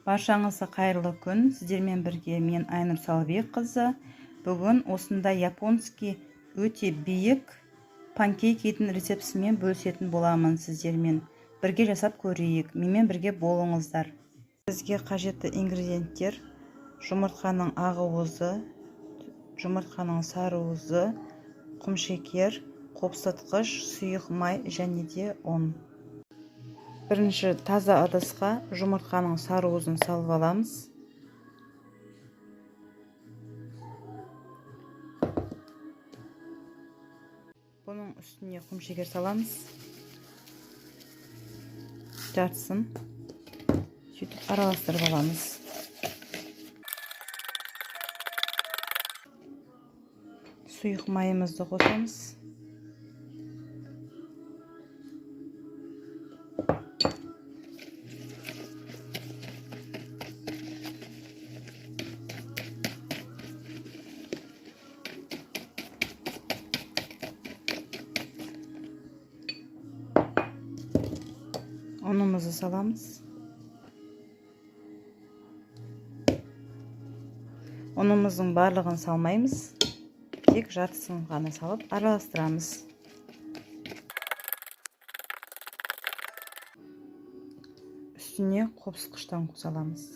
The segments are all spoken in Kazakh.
Баршаңызға қайырлы күн. Сіздермен бірге мен Айнұр Салыбекқызы. Бүгін осындай японский өте биік панкейкидің рецептісімен бөлісетін боламын сіздермен. Бірге жасап көрейік. Менімен бірге болыңыздар. Бізге қажетті ингредиенттер: жұмыртқаның ақ-уызы, жұмыртқаның сары уызы, құмшекер, қопсытқыш, сұйық май және де ұн. Бірінші таза ыдысқа жұмыртқаның сары уызын салып аламыз. Бұның үстіне құмшекер саламыз. Жартысын. Сөйтіп араластырып аламыз. Сұйық майымызды қосамыз. Ұнымызды саламыз. Ұнымыздың барлығын салмаймыз. Тек жартысын ғана салып араластырамыз. Үстіне қопсытқыштан саламыз.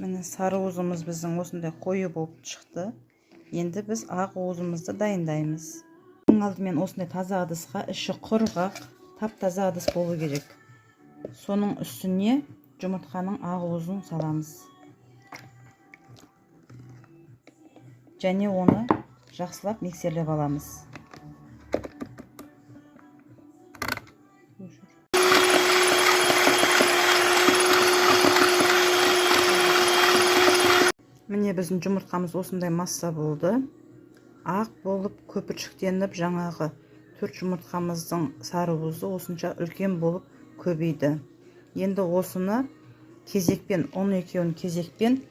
Міне сары уызымыз біздің осындай қою болып шықты. Енді біз ақ уызымызды дайындаймыз. Ең алдымен осындай таза ыдысқа, іші құрғақ, тап-таза ыдыс болу керек. Соның үстіне жұмыртқаның ақ уызын саламыз. Және оны жақсылап миксерлеп аламыз. Міне біздің жұмыртқамыз осындай масса болды. Ақ болып көпіршіктеніп, жаңағы 4 жұмыртқамыздың сары уызы осынша үлкен болып көбейді. Енді осыны кезекпен, 12-ін кезекпен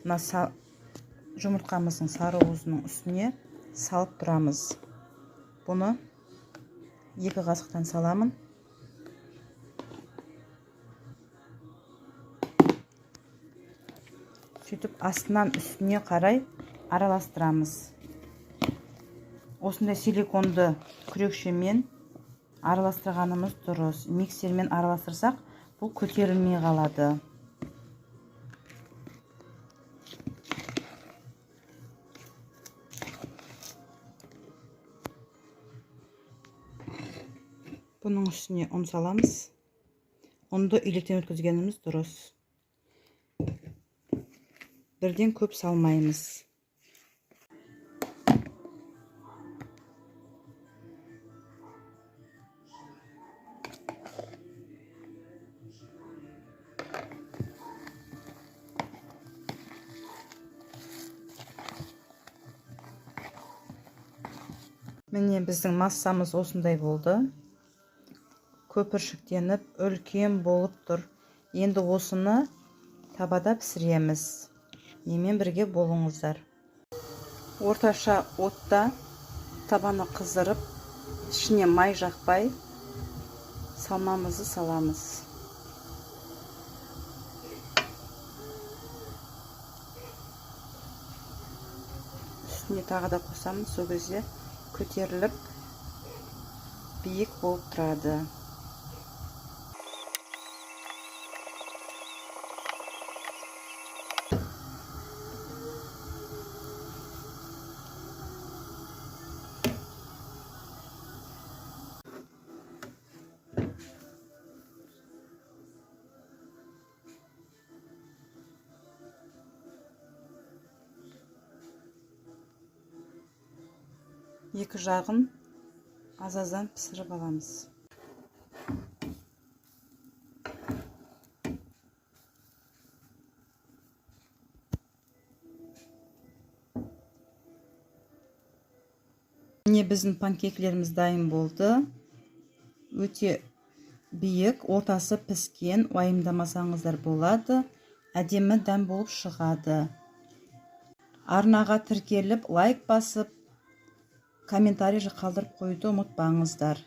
жұмыртқамыздың сары уызының үстіне салып тұрамыз. Бұны 2 қасықтан саламын. Сөйтіп астынан үстіне қарай араластырамыз. Осындай силиконды күрекшемен араластырғанымыз дұрыс. Миксермен араластырсақ, бұл көтерілмей қалады. Бұның үстіне ұн саламыз. Ұнды илектен өткізгеніміз дұрыс. Бірден көп салмаймыз. Міне біздің массамыз осындай болды. Көпіршіктеніп, үлкен болып тұр. Енді осыны табада пісіреміз. Менімен бірге болыңыздар. Орташа отта табаны қыздырып, ішіне май жақпай, салмамызды саламыз. Үстіне тағы да қосамыз, сол кезде көтеріліп, биік болып тұрады. Екі жағын аз-аздан пісіріп аламыз. Міне біздің панкейкілеріміз дайын болды. Өте биік, ортасы піскен, уайымдамасаңыздар болады. әдемі дәм болып шығады. Арнаға тіркеліп, лайк басып, комментарий қалдырып қойуды ұмытпаңыздар.